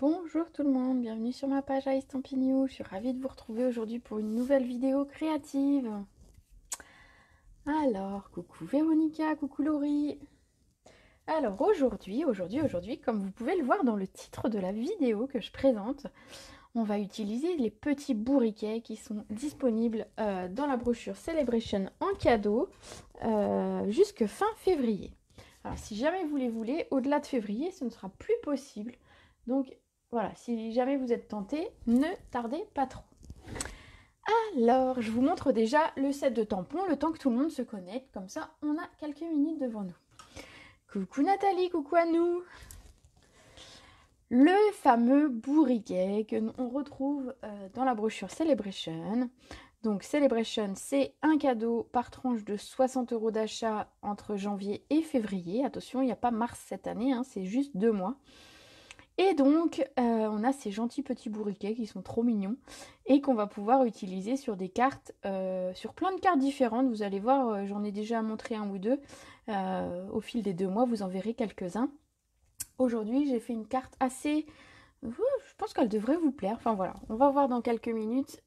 Bonjour tout le monde, bienvenue sur ma page Aïs Tampignou. Je suis ravie de vous retrouver aujourd'hui pour une nouvelle vidéo créative. Alors, coucou Véronica, coucou Laurie. Alors aujourd'hui, comme vous pouvez le voir dans le titre de la vidéo que je présente, on va utiliser les petits bourriquets qui sont disponibles dans la brochure Celebration en cadeau jusque fin février. Alors si jamais vous les voulez, au-delà de février, ce ne sera plus possible. Donc voilà, si jamais vous êtes tenté, ne tardez pas trop. Alors, je vous montre déjà le set de tampons, le temps que tout le monde se connecte. Comme ça, on a quelques minutes devant nous. Coucou Nathalie, coucou à nous. Le fameux bourriquet que on retrouve dans la brochure Celebration. Donc Celebration, c'est un cadeau par tranche de 60 € d'achat entre janvier et février. Attention, il n'y a pas mars cette année, hein, c'est juste 2 mois. Et donc, on a ces gentils petits bourriquets qui sont trop mignons et qu'on va pouvoir utiliser sur des cartes, sur plein de cartes différentes. Vous allez voir, j'en ai déjà montré un ou deux. Au fil des 2 mois, vous en verrez quelques-uns. Aujourd'hui, j'ai fait une carte assez... Je pense qu'elle devrait vous plaire. Enfin voilà, on va voir dans quelques minutes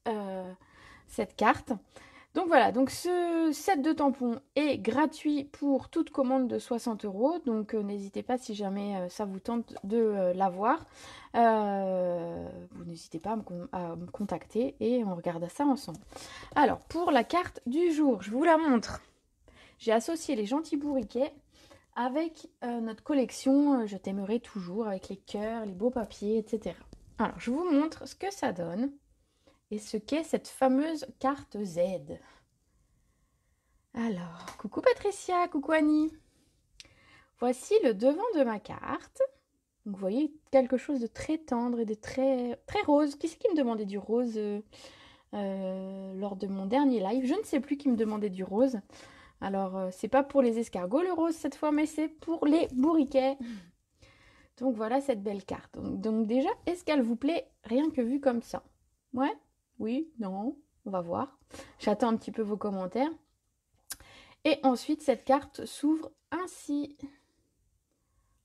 cette carte. Donc voilà, donc ce set de tampons est gratuit pour toute commande de 60 €. Donc n'hésitez pas si jamais ça vous tente de l'avoir. Vous n'hésitez pas à me contacter et on regarde ça ensemble. Alors pour la carte du jour, je vous la montre. J'ai associé les gentils bourriquets avec notre collection Je t'aimerai toujours, avec les cœurs, les beaux papiers, etc. Alors je vous montre ce que ça donne. Et ce qu'est cette fameuse carte Z. Alors, coucou Patricia, coucou Annie. Voici le devant de ma carte. Donc, vous voyez, quelque chose de très tendre et de très rose. Qui c'est qui me demandait du rose lors de mon dernier live? Je ne sais plus qui me demandait du rose. Alors, c'est pas pour les escargots le rose cette fois, mais c'est pour les bourriquets. Donc, voilà cette belle carte. Donc déjà, est-ce qu'elle vous plaît rien que vue comme ça? Ouais? Oui? Non? On va voir. J'attends un petit peu vos commentaires. Et ensuite, cette carte s'ouvre ainsi.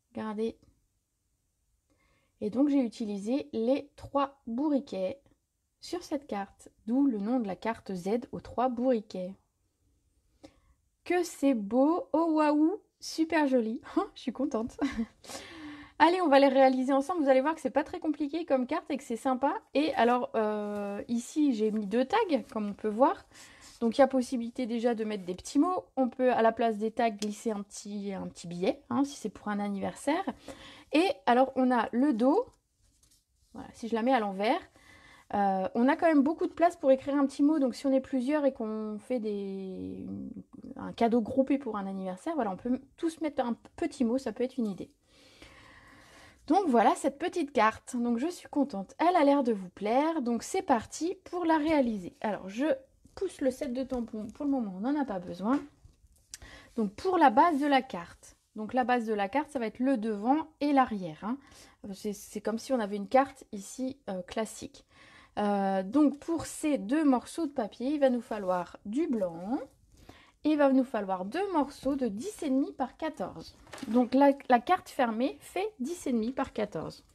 Regardez. Et donc, j'ai utilisé les 3 bourriquets sur cette carte. D'où le nom de la carte Z aux 3 bourriquets. Que c'est beau! Oh waouh! Super joli! Je suis contente. Allez, on va les réaliser ensemble. Vous allez voir que c'est pas très compliqué comme carte et que c'est sympa. Et alors, ici, j'ai mis 2 tags, comme on peut voir. Donc, il y a possibilité déjà de mettre des petits mots. On peut, à la place des tags, glisser un petit billet, hein, si c'est pour un anniversaire. Et alors, on a le dos. Voilà, si je la mets à l'envers, on a quand même beaucoup de place pour écrire un petit mot. Donc, si on est plusieurs et qu'on fait un cadeau groupé pour un anniversaire, voilà, on peut tous mettre un petit mot. Ça peut être une idée. Donc voilà cette petite carte, donc je suis contente, elle a l'air de vous plaire, donc c'est parti pour la réaliser. Alors je pousse le set de tampons, pour le moment on n'en a pas besoin. Donc pour la base de la carte, donc la base de la carte ça va être le devant et l'arrière. Hein. C'est comme si on avait une carte ici classique. Donc pour ces 2 morceaux de papier, il va nous falloir du blanc. Et il va nous falloir 2 morceaux de 10,5 par 14. Donc la carte fermée fait 10,5 par 14.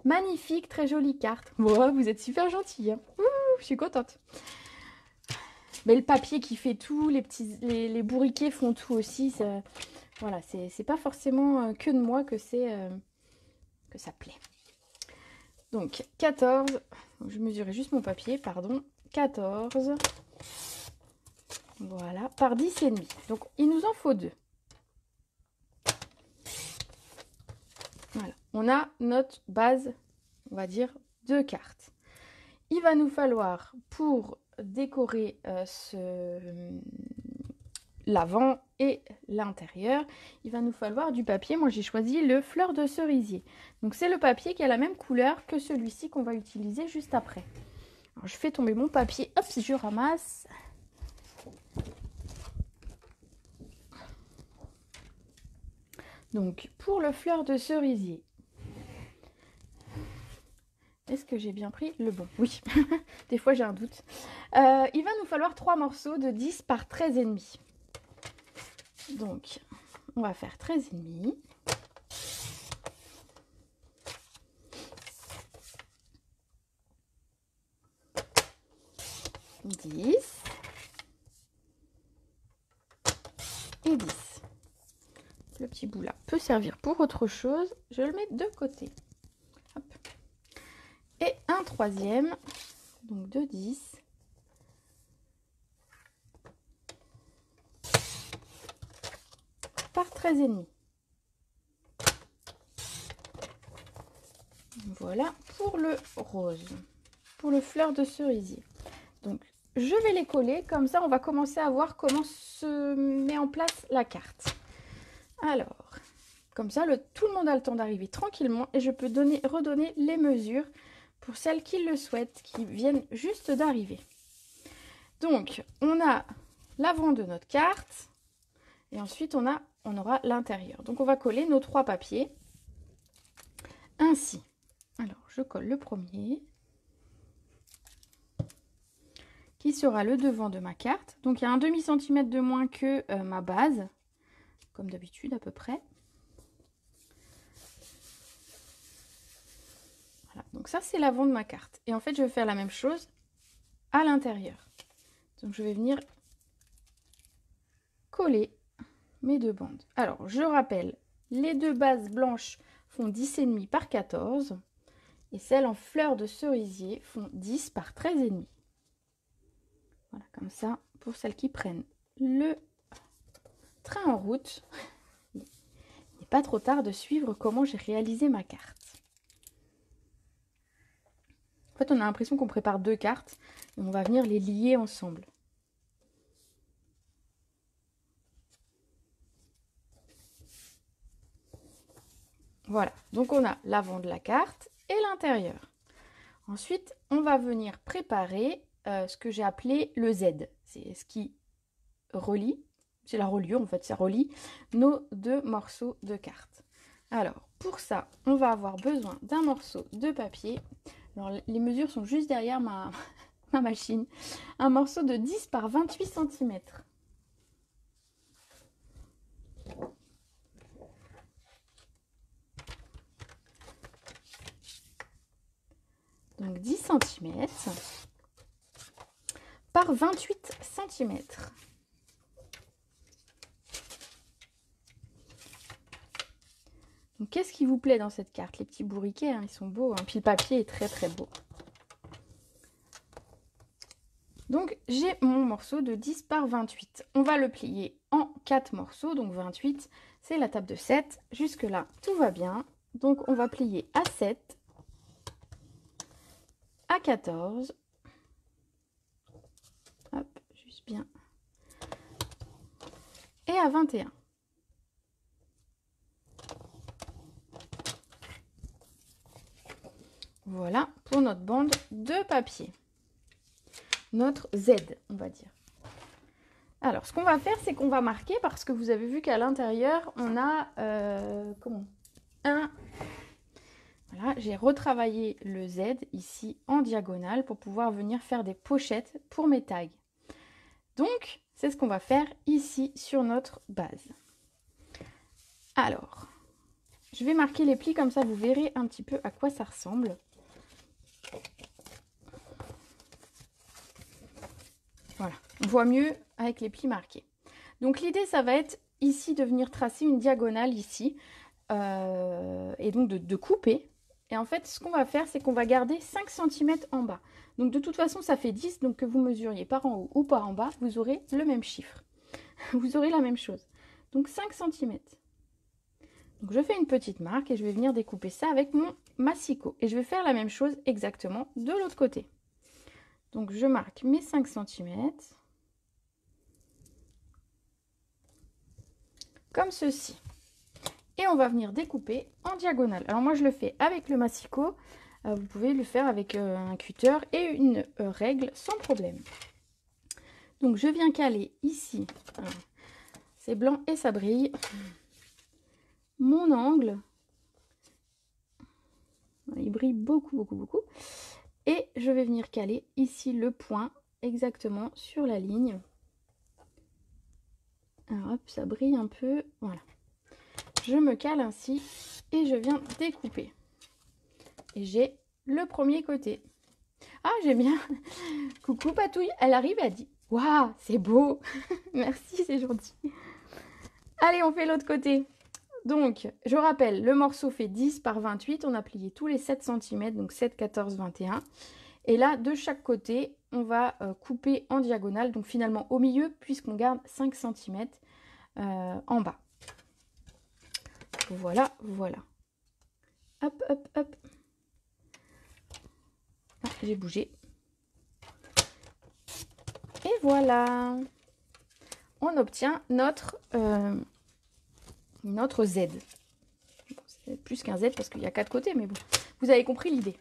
Magnifique, très jolie carte. Oh, vous êtes super gentille. Hein. Je suis contente. Mais le papier qui fait tout, les bourriquets font tout aussi. Voilà, c'est pas forcément que de moi que ça plaît. Donc 14, je mesurais juste mon papier, pardon. 14. Voilà, par 10,5. Donc, il nous en faut 2. Voilà, on a notre base, on va dire, 2 cartes. Il va nous falloir, pour décorer l'avant et l'intérieur, il va nous falloir du papier. Moi, j'ai choisi le fleur de cerisier. Donc, c'est le papier qui a la même couleur que celui-ci qu'on va utiliser juste après. Alors, je fais tomber mon papier. Hop, je ramasse. Donc, pour le fleur de cerisier, est-ce que j'ai bien pris le bon? Oui, des fois j'ai un doute. Il va nous falloir 3 morceaux de 10 par 13,5. Donc, on va faire 13,5. 10 et 10. Le petit bout là peut servir pour autre chose. Je le mets de côté. Hop. Et un troisième, donc de 10. Par 13,5. Voilà pour le rose, pour le fleur de cerisier. Donc je vais les coller, comme ça on va commencer à voir comment se met en place la carte. Alors, comme ça tout le monde a le temps d'arriver tranquillement et je peux redonner les mesures pour celles qui le souhaitent, qui viennent juste d'arriver. Donc on a l'avant de notre carte et ensuite on aura l'intérieur. Donc on va coller nos 3 papiers ainsi. Alors je colle le premier qui sera le devant de ma carte. Donc il y a un demi-centimètre de moins que ma base, comme d'habitude à peu près. Voilà, donc ça c'est l'avant de ma carte. Et en fait je vais faire la même chose à l'intérieur. Donc je vais venir coller mes 2 bandes. Alors je rappelle, les 2 bases blanches font 10,5 par 14 et celles en fleurs de cerisier font 10 par 13,5. Voilà, comme ça, pour celles qui prennent le train en route, il n'est pas trop tard de suivre comment j'ai réalisé ma carte. En fait, on a l'impression qu'on prépare 2 cartes et on va venir les lier ensemble. Voilà, donc on a l'avant de la carte et l'intérieur. Ensuite, on va venir préparer ce que j'ai appelé le Z. C'est ce qui relie, c'est la reliure en fait, ça relie nos 2 morceaux de carte. Alors, pour ça, on va avoir besoin d'un morceau de papier. Alors, les mesures sont juste derrière ma machine. Un morceau de 10 par 28 cm. Donc 10 cm par 28 cm. Donc qu'est-ce qui vous plaît dans cette carte? Les petits bourriquets, hein, ils sont beaux. Hein. Puis le papier est très très beau. Donc j'ai mon morceau de 10 par 28. On va le plier en 4 morceaux. Donc 28, c'est la table de 7. Jusque là, tout va bien. Donc on va plier à 7. À 14, hop, juste bien, et à 21. Voilà pour notre bande de papier, notre Z, on va dire. Alors, ce qu'on va faire, c'est qu'on va marquer, parce que vous avez vu qu'à l'intérieur, on a, Voilà, j'ai retravaillé le Z ici en diagonale pour pouvoir venir faire des pochettes pour mes tags. Donc, c'est ce qu'on va faire ici sur notre base. Alors, je vais marquer les plis comme ça, vous verrez un petit peu à quoi ça ressemble. Voilà, on voit mieux avec les plis marqués. Donc, l'idée, ça va être ici de venir tracer une diagonale ici et donc de couper. Et en fait, ce qu'on va faire, c'est qu'on va garder 5 cm en bas. Donc, de toute façon, ça fait 10. Donc, que vous mesuriez par en haut ou par en bas, vous aurez le même chiffre. Vous aurez la même chose. Donc, 5 cm. Donc, je fais une petite marque et je vais venir découper ça avec mon massicot. Et je vais faire la même chose exactement de l'autre côté. Donc, je marque mes 5 cm. Comme ceci. Et on va venir découper en diagonale. Alors moi je le fais avec le massicot, vous pouvez le faire avec un cutter et une règle sans problème. Donc je viens caler ici, c'est blanc et ça brille, mon angle, il brille beaucoup beaucoup beaucoup, et je vais venir caler ici le point exactement sur la ligne. Alors hop, ça brille un peu, voilà. Je me cale ainsi et je viens découper. Et j'ai le premier côté. Ah, j'aime bien. Coucou Patouille, elle arrive, elle dit « Waouh, c'est beau !» Merci, c'est gentil. Allez, on fait l'autre côté. Donc, je rappelle, le morceau fait 10 par 28. On a plié tous les 7 cm, donc 7, 14, 21. Et là, de chaque côté, on va couper en diagonale. Donc finalement, au milieu, puisqu'on garde 5 cm en bas. Voilà, voilà. Hop, hop, hop. Ah, j'ai bougé. Et voilà. On obtient notre Z. Bon, c'est plus qu'un Z parce qu'il y a 4 côtés, mais bon, vous avez compris l'idée.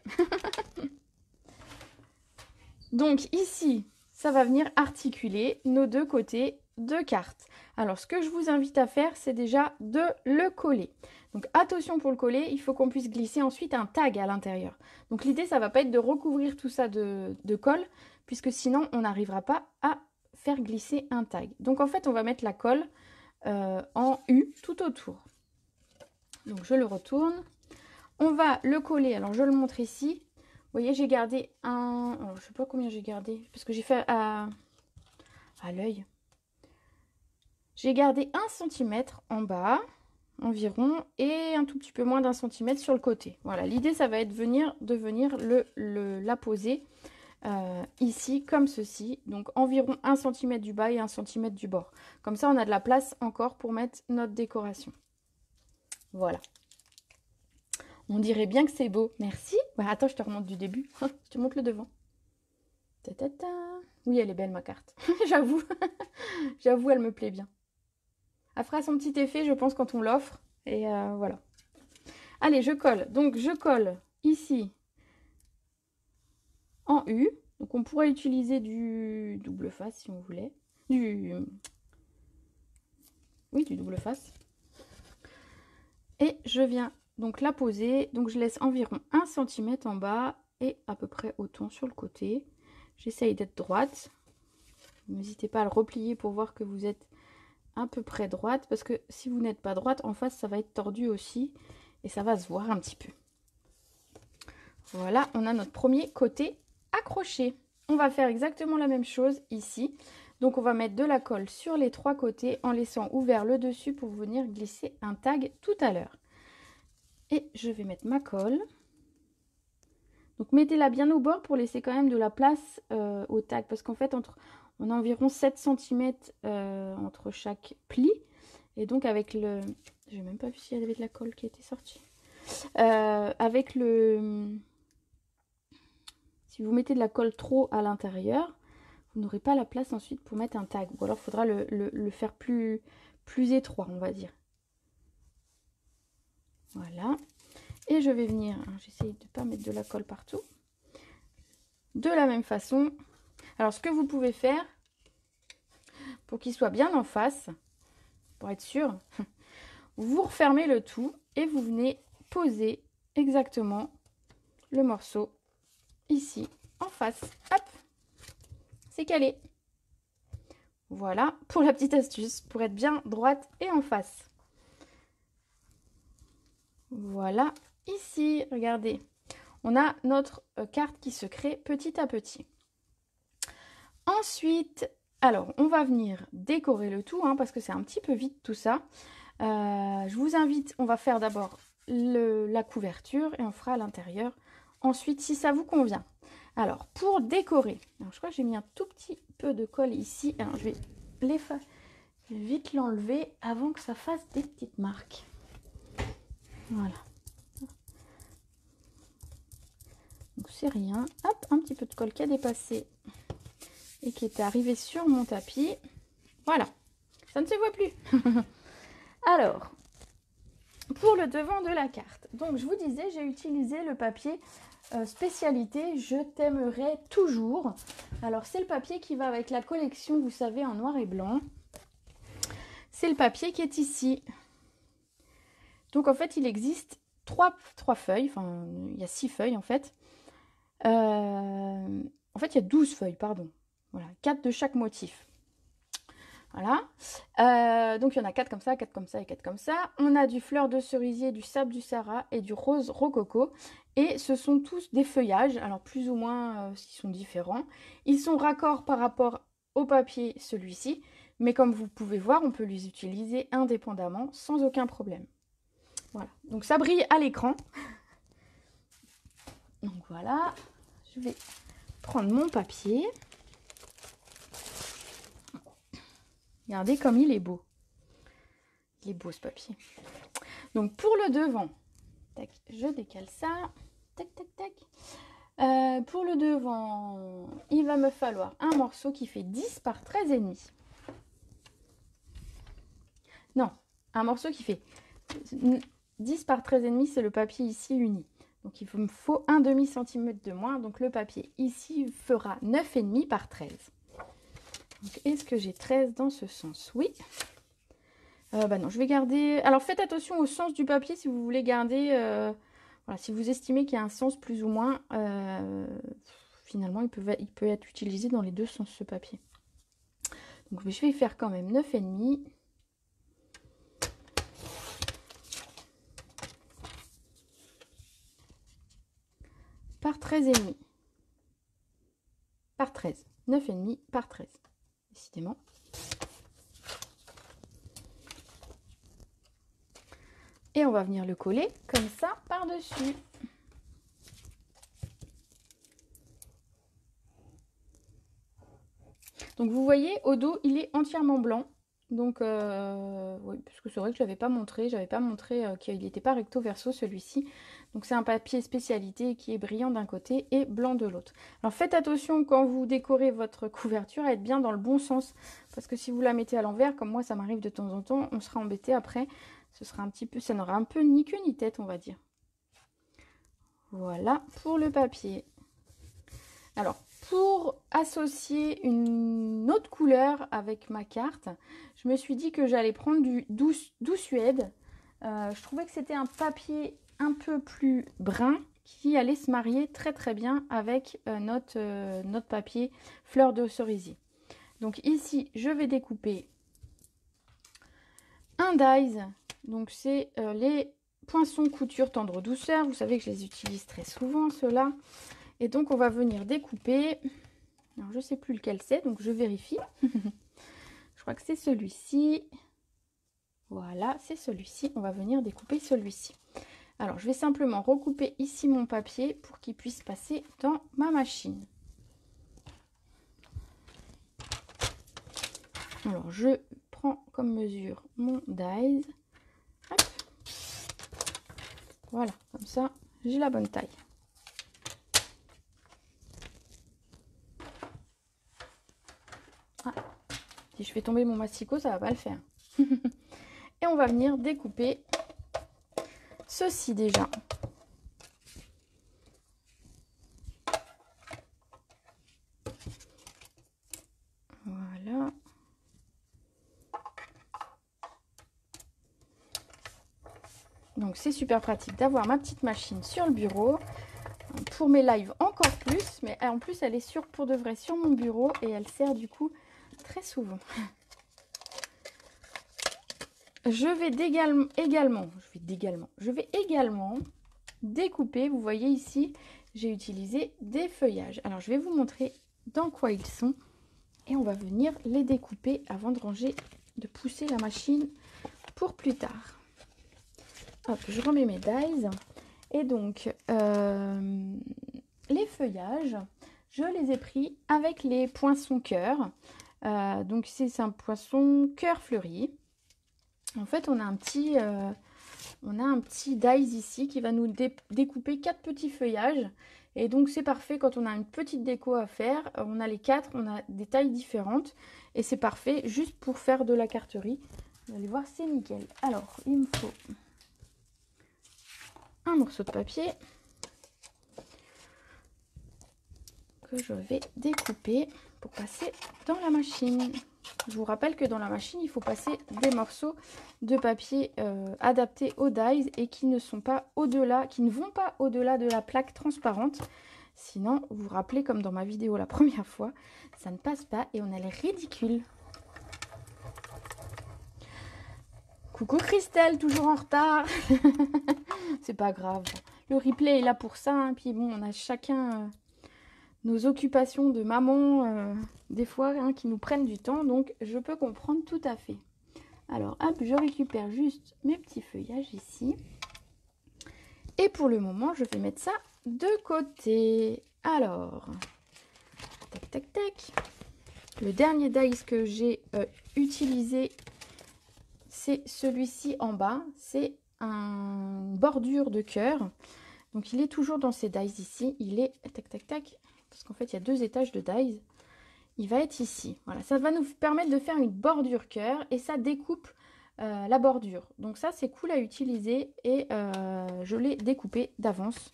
Donc ici, ça va venir articuler nos deux côtés de carte. Alors ce que je vous invite à faire, c'est déjà de le coller. Donc attention pour le coller, il faut qu'on puisse glisser ensuite un tag à l'intérieur. Donc l'idée, ça va pas être de recouvrir tout ça de colle, puisque sinon on n'arrivera pas à faire glisser un tag. Donc en fait, on va mettre la colle en U tout autour. Donc je le retourne. On va le coller, alors je le montre ici. Vous voyez, j'ai gardé un... Alors, je sais pas combien j'ai gardé, parce que j'ai fait à l'œil. J'ai gardé 1 cm en bas, environ, et un tout petit peu moins d'1 cm sur le côté. Voilà, l'idée, ça va être de venir la poser ici, comme ceci. Donc, environ 1 cm du bas et 1 cm du bord. Comme ça, on a de la place encore pour mettre notre décoration. Voilà. On dirait bien que c'est beau. Merci. Ouais, attends, je te remonte du début. Je te montre le devant. Ta -ta -ta. Oui, elle est belle, ma carte. J'avoue. J'avoue, elle me plaît bien. Elle fera son petit effet, je pense, quand on l'offre. Et voilà. Allez, je colle. Donc, je colle ici en U. Donc, on pourrait utiliser du double face, si on voulait. Oui, du double face. Et je viens donc la poser. Donc, je laisse environ 1 cm en bas et à peu près autant sur le côté. J'essaye d'être droite. N'hésitez pas à le replier pour voir que vous êtes à peu près droite. Parce que si vous n'êtes pas droite, en face, ça va être tordu aussi. Et ça va se voir un petit peu. Voilà, on a notre premier côté accroché. On va faire exactement la même chose ici. Donc, on va mettre de la colle sur les 3 côtés en laissant ouvert le dessus pour venir glisser un tag tout à l'heure. Et je vais mettre ma colle. Donc, mettez-la bien au bord pour laisser quand même de la place au tag. Parce qu'en fait, on a environ 7 cm entre chaque pli. Et donc, avec le... Je n'ai même pas vu s'il y avait de la colle qui était sortie. Avec le... Si vous mettez de la colle trop à l'intérieur, vous n'aurez pas la place ensuite pour mettre un tag. Ou alors, il faudra le faire plus étroit, on va dire. Voilà. Et je vais venir, j'essaye de ne pas mettre de la colle partout. De la même façon. Alors, ce que vous pouvez faire, pour qu'il soit bien en face, pour être sûr, vous refermez le tout et vous venez poser exactement le morceau ici, en face. Hop, c'est calé. Voilà, pour la petite astuce, pour être bien droite et en face. Voilà, ici, regardez, on a notre carte qui se crée petit à petit. Ensuite, alors, on va venir décorer le tout, parce que c'est un petit peu vide tout ça. Je vous invite, on va faire d'abord la couverture et on fera à l'intérieur ensuite si ça vous convient. Alors, pour décorer, alors je crois que j'ai mis un tout petit peu de colle ici. Alors, je vais vite l'enlever avant que ça fasse des petites marques. Voilà. Donc, c'est rien. Hop, un petit peu de colle qui a dépassé et qui était arrivé sur mon tapis. Voilà, ça ne se voit plus. Alors, pour le devant de la carte, donc je vous disais, j'ai utilisé le papier spécialité Je t'aimerai toujours. Alors, c'est le papier qui va avec la collection, vous savez, en noir et blanc. C'est le papier qui est ici. Donc, en fait, il existe trois feuilles. Enfin, il y a 6 feuilles, en fait. En fait, il y a 12 feuilles, pardon. Voilà, 4 de chaque motif. Voilà. Donc, il y en a 4 comme ça, 4 comme ça et 4 comme ça. On a du fleur de cerisier, du sable du Sahara et du rose rococo. Et ce sont tous des feuillages, alors plus ou moins ils sont différents. Ils sont raccords par rapport au papier, celui-ci, mais comme vous pouvez voir, on peut les utiliser indépendamment sans aucun problème. Voilà, donc ça brille à l'écran. Donc voilà, je vais prendre mon papier. Regardez comme il est beau. Il est beau ce papier. Donc pour le devant, tac, je décale ça. Tac, tac, tac. Pour le devant, il va me falloir un morceau qui fait 10 par 13,5. Non, un morceau qui fait 10 par 13,5, c'est le papier ici uni. Donc il me faut un demi-centimètre de moins. Donc le papier ici fera 9,5 par 13. Est-ce que j'ai 13 dans ce sens? Oui. Bah non, je vais garder... Alors faites attention au sens du papier si vous voulez garder... Voilà, si vous estimez qu'il y a un sens plus ou moins, finalement il peut être utilisé dans les deux sens ce papier. Donc je vais faire quand même 9,5. Par 13,5. Par 13. 9,5 par 13. Décidément. Et on va venir le coller comme ça par-dessus. Donc vous voyez, au dos, il est entièrement blanc. Donc, oui, parce que c'est vrai que je n'avais pas montré qu'il n'était pas recto verso celui-ci. Donc c'est un papier spécialité qui est brillant d'un côté et blanc de l'autre. Alors faites attention quand vous décorez votre couverture à être bien dans le bon sens. Parce que si vous la mettez à l'envers, comme moi ça m'arrive de temps en temps, on sera embêté après. Ce sera un petit peu, ça n'aura un peu ni queue ni tête, on va dire. Voilà pour le papier. Alors, pour associer une autre couleur avec ma carte, je me suis dit que j'allais prendre du doux suède. Je trouvais que c'était un papier un peu plus brun qui allait se marier très très bien avec notre papier fleur de cerisier. Donc ici, je vais découper un dies. Donc c'est les poinçons couture tendre douceur. Vous savez que je les utilise très souvent, ceux-là. Et donc on va venir découper. Alors je ne sais plus lequel c'est, donc je vérifie. Je crois que c'est celui-ci. Voilà, c'est celui-ci. On va venir découper celui-ci. Alors je vais simplement recouper ici mon papier pour qu'il puisse passer dans ma machine. Alors je prends comme mesure mon dies. Hop. Voilà, comme ça j'ai la bonne taille. Ah, si je fais tomber mon masticot, ça va pas le faire. Et on va venir découper ceci déjà. Voilà. Donc c'est super pratique d'avoir ma petite machine sur le bureau. Pour mes lives encore plus, mais en plus elle est pour de vrai sur mon bureau et elle sert du coup très souvent. Je vais également découper, vous voyez ici, j'ai utilisé des feuillages. Alors je vais vous montrer dans quoi ils sont et on va venir les découper avant de ranger, de pousser la machine pour plus tard. Hop, je remets mes dies. Et donc, les feuillages, je les ai pris avec les poinçons cœur. Donc, c'est un poinçon cœur fleuri. En fait, on a un petit dies ici qui va nous découper 4 petits feuillages. Et donc, c'est parfait quand on a une petite déco à faire. On a les 4, on a des tailles différentes. Et c'est parfait juste pour faire de la carterie. Vous allez voir, c'est nickel. Alors, il me faut un morceau de papier que je vais découper pour passer dans la machine. Je vous rappelle que dans la machine, il faut passer des morceaux de papier adaptés aux dies et qui ne sont pas au-delà, qui ne vont pas au-delà de la plaque transparente. Sinon, vous vous rappelez comme dans ma vidéo la première fois, ça ne passe pas et on a l'air ridicule. Coucou Christelle, toujours en retard. C'est pas grave. le replay est là pour ça. Hein. Puis bon, on a chacun nos occupations de maman, des fois, hein, qui nous prennent du temps. Donc, je peux comprendre tout à fait. Alors, hop, je récupère juste mes petits feuillages ici. Et pour le moment, je vais mettre ça de côté. Alors, tac, tac, tac. Le dernier dies que j'ai utilisé, c'est celui-ci en bas. C'est une bordure de cœur. Donc, il est toujours dans ces dies ici. Il est, tac, tac, tac, parce qu'en fait, il y a 2 étages de dies. Il va être ici. Voilà, ça va nous permettre de faire une bordure cœur et ça découpe la bordure. Donc ça, c'est cool à utiliser et je l'ai découpé d'avance.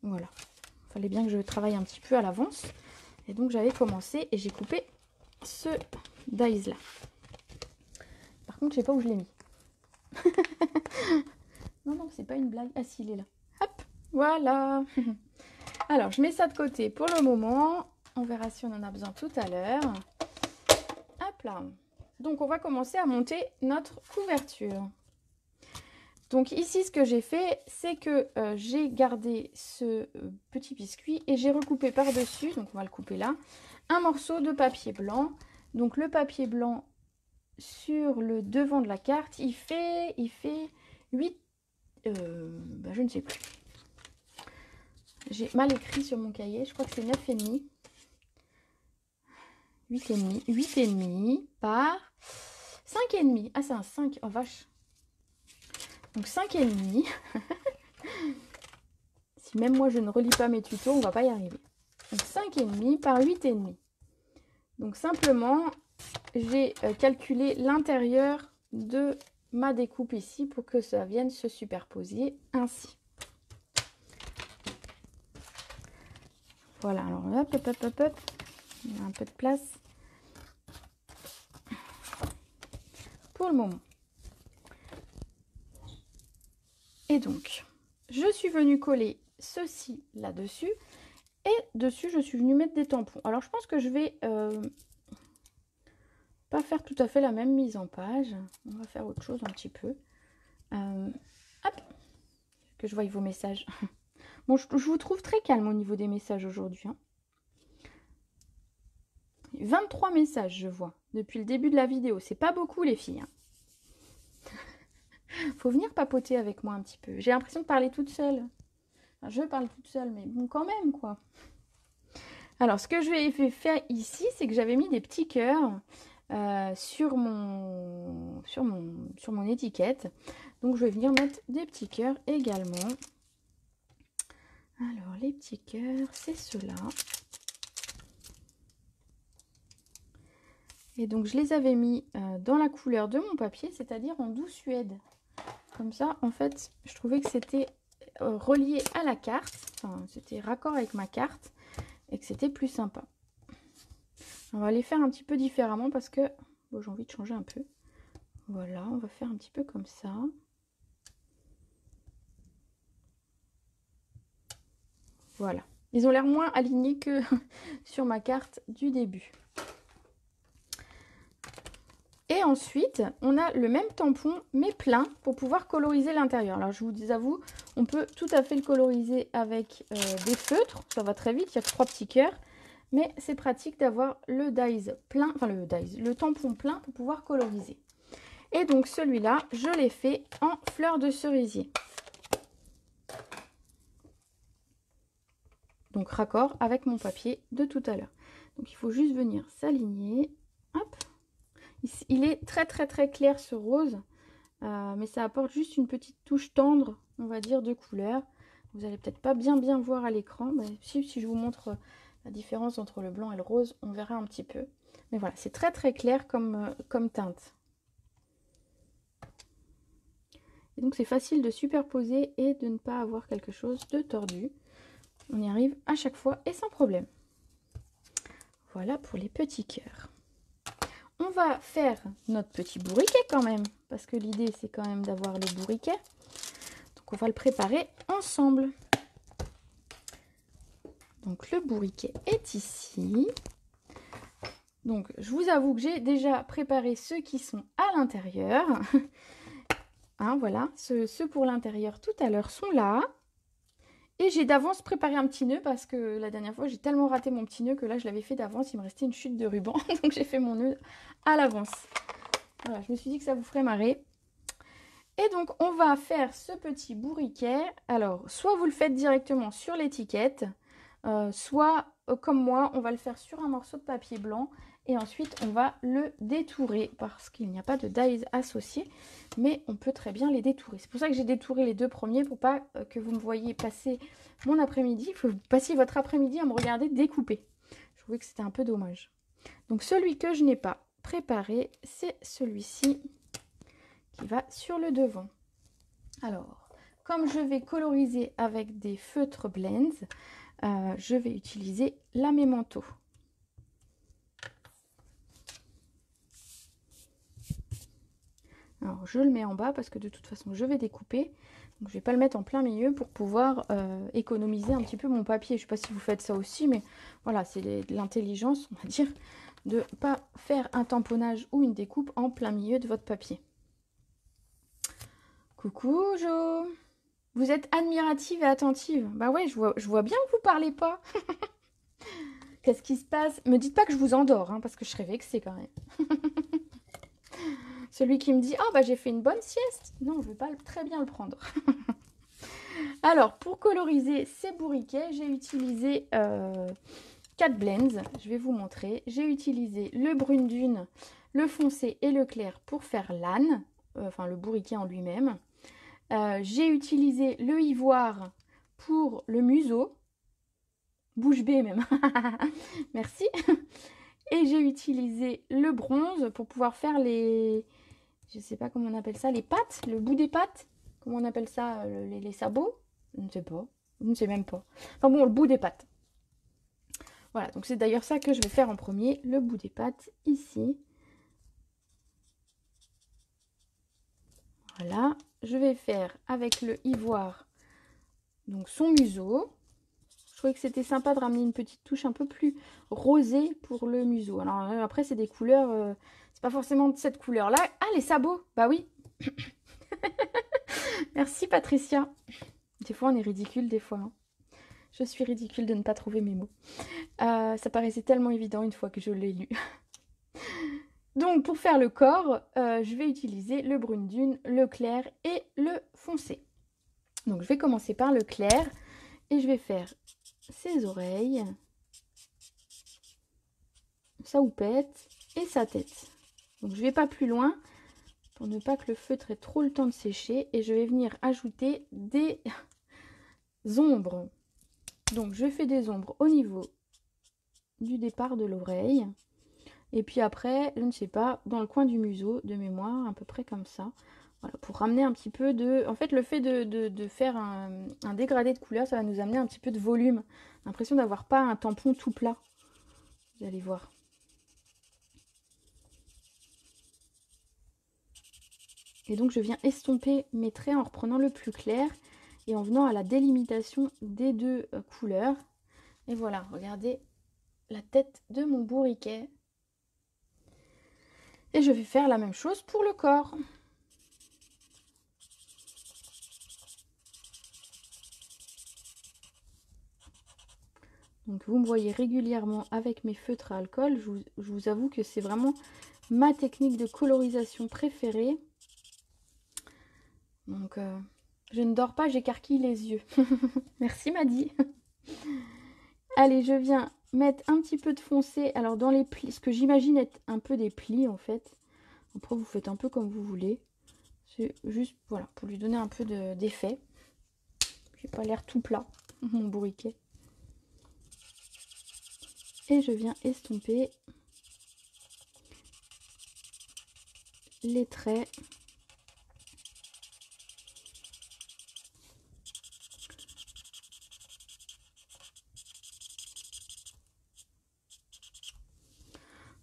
Voilà. Il fallait bien que je travaille un petit peu à l'avance. Et donc, j'avais commencé et j'ai coupé ce dies là. Par contre, je sais pas où je l'ai mis. Non, c'est pas une blague. Ah si, il est là. Hop, voilà. Alors, je mets ça de côté pour le moment. On verra si on en a besoin tout à l'heure. Hop là. Donc, on va commencer à monter notre couverture. Donc, ici, ce que j'ai fait, c'est que j'ai gardé ce petit biscuit et j'ai recoupé par-dessus, donc on va le couper là, un morceau de papier blanc. Donc, le papier blanc sur le devant de la carte, il fait 8, je ne sais plus. J'ai mal écrit sur mon cahier, je crois que c'est 9,5. 8,5 par 5,5. Ah, c'est un 5. Oh, vache. Donc, 5,5. Si même moi, je ne relis pas mes tutos, on ne va pas y arriver. Donc, 5,5 par 8,5. Donc, simplement, j'ai calculé l'intérieur de ma découpe ici pour que ça vienne se superposer ainsi. Voilà. Alors, hop, hop, hop, hop, hop. Il y a un peu de place pour le moment. Et donc, je suis venue coller ceci là-dessus. Et dessus, je suis venue mettre des tampons. Alors, je pense que je vais pas faire tout à fait la même mise en page. On va faire autre chose un petit peu. Hop, que je voie vos messages. Bon, je vous trouve très calme au niveau des messages aujourd'hui. Hein. 23 messages, je vois, depuis le début de la vidéo. C'est pas beaucoup, les filles. Hein. Faut venir papoter avec moi un petit peu. J'ai l'impression de parler toute seule. Enfin, je parle toute seule, mais bon, quand même, quoi. Alors, ce que je vais faire ici, c'est que j'avais mis des petits cœurs sur mon étiquette. Donc, je vais venir mettre des petits cœurs également. Alors, les petits cœurs, c'est ceux-là. Et donc, je les avais mis dans la couleur de mon papier, c'est-à-dire en doux suède. Comme ça, en fait, je trouvais que c'était relié à la carte. Enfin, c'était raccord avec ma carte et que c'était plus sympa. On va les faire un petit peu différemment parce que bon, j'ai envie de changer un peu. Voilà, on va faire un petit peu comme ça. Voilà. Ils ont l'air moins alignés que sur ma carte du début. Et ensuite, on a le même tampon, mais plein, pour pouvoir coloriser l'intérieur. Alors, je vous avoue, on peut tout à fait le coloriser avec des feutres. Ça va très vite, il y a que 3 petits cœurs. Mais c'est pratique d'avoir le dies plein, enfin le tampon plein pour pouvoir coloriser. Et donc, celui-là, je l'ai fait en fleur de cerisier. Donc, raccord avec mon papier de tout à l'heure. Donc, il faut juste venir s'aligner. Hop. Il est très clair ce rose, mais ça apporte juste une petite touche tendre, on va dire, de couleur. Vous allez peut-être pas bien voir à l'écran, mais si je vous montre la différence entre le blanc et le rose, on verra un petit peu. Mais voilà, c'est très clair comme teinte. Et donc c'est facile de superposer et de ne pas avoir quelque chose de tordu. On y arrive à chaque fois et sans problème. Voilà pour les petits cœurs. On va faire notre petit bourriquet quand même, parce que l'idée c'est quand même d'avoir le bourriquet. Donc on va le préparer ensemble. Donc le bourriquet est ici. Donc je vous avoue que j'ai déjà préparé ceux qui sont à l'intérieur. Hein, voilà, ceux pour l'intérieur tout à l'heure sont là. Et j'ai d'avance préparé un petit nœud parce que la dernière fois, j'ai tellement raté mon petit nœud que là, je l'avais fait d'avance. Il me restait une chute de ruban. Donc, j'ai fait mon nœud à l'avance. Voilà, je me suis dit que ça vous ferait marrer. Et donc, on va faire ce petit bourriquet. Alors, soit vous le faites directement sur l'étiquette, soit, comme moi, on va le faire sur un morceau de papier blanc. Et ensuite, on va le détourer parce qu'il n'y a pas de dies associé, mais on peut très bien les détourer. C'est pour ça que j'ai détouré les deux premiers pour pas que vous me voyiez passer mon après-midi. Il faut que vous passiez votre après-midi à me regarder découper. Je trouvais que c'était un peu dommage. Donc, celui que je n'ai pas préparé, c'est celui-ci qui va sur le devant. Alors, comme je vais coloriser avec des feutres blends, je vais utiliser la Memento. Alors, je le mets en bas parce que de toute façon, je vais découper. Donc, je ne vais pas le mettre en plein milieu pour pouvoir économiser un petit peu mon papier. Je ne sais pas si vous faites ça aussi, mais voilà, c'est l'intelligence, on va dire, de ne pas faire un tamponnage ou une découpe en plein milieu de votre papier. Coucou Jo, vous êtes admirative et attentive. Bah ouais, je vois bien que vous parlez pas. Qu'est-ce qui se passe? Me dites pas que je vous endors, hein, parce que je serais vexée quand même. Celui qui me dit « Ah bah j'ai fait une bonne sieste !» Non, je ne vais pas très bien le prendre. Alors, pour coloriser ces bourriquets, j'ai utilisé 4 blends. Je vais vous montrer. J'ai utilisé le brune dune, le foncé et le clair pour faire l'âne, enfin le bourriquet en lui-même. J'ai utilisé le ivoire pour le museau. Bouche bée même. Merci. Et j'ai utilisé le bronze pour pouvoir faire les... Je ne sais pas comment on appelle ça, les pattes, le bout des pattes. Comment on appelle ça, les sabots? Je ne sais pas. Je ne sais même pas. Enfin bon, le bout des pattes. Voilà, donc c'est d'ailleurs ça que je vais faire en premier, le bout des pattes, ici. Voilà, je vais faire avec le ivoire, donc son museau. Je trouvais que c'était sympa de ramener une petite touche un peu plus rosée pour le museau. Alors après, c'est des couleurs, c'est pas forcément de cette couleur-là. Ah, les sabots, bah oui. Merci Patricia. Des fois, on est ridicule, des fois. Hein. Je suis ridicule de ne pas trouver mes mots. Ça paraissait tellement évident une fois que je l'ai lu. Donc, pour faire le corps, je vais utiliser le brune dune, le clair et le foncé. Donc, je vais commencer par le clair et je vais faire ses oreilles, sa houppette et sa tête. Donc, je ne vais pas plus loin pour ne pas que le feutre ait trop le temps de sécher et je vais venir ajouter des ombres. Donc, je fais des ombres au niveau du départ de l'oreille. Et puis après, je ne sais pas, dans le coin du museau, de mémoire, à peu près comme ça. Voilà, pour ramener un petit peu de... En fait, le fait de faire un dégradé de couleur, ça va nous amener un petit peu de volume. L'impression d'avoir pas un tampon tout plat. Vous allez voir. Et donc, je viens estomper mes traits en reprenant le plus clair et en venant à la délimitation des deux couleurs. Et voilà, regardez la tête de mon bourriquet. Et je vais faire la même chose pour le corps. Donc vous me voyez régulièrement avec mes feutres à alcool. Je vous avoue que c'est vraiment ma technique de colorisation préférée. Donc je ne dors pas, j'écarquille les yeux. Merci Maddy. Allez, je viens mettre un petit peu de foncé. Alors dans les plis, ce que j'imagine être un peu des plis en fait. Après vous faites un peu comme vous voulez. C'est juste voilà, pour lui donner un peu d'effet. J'ai pas l'air tout plat, mon bourriquet. Et je viens estomper les traits.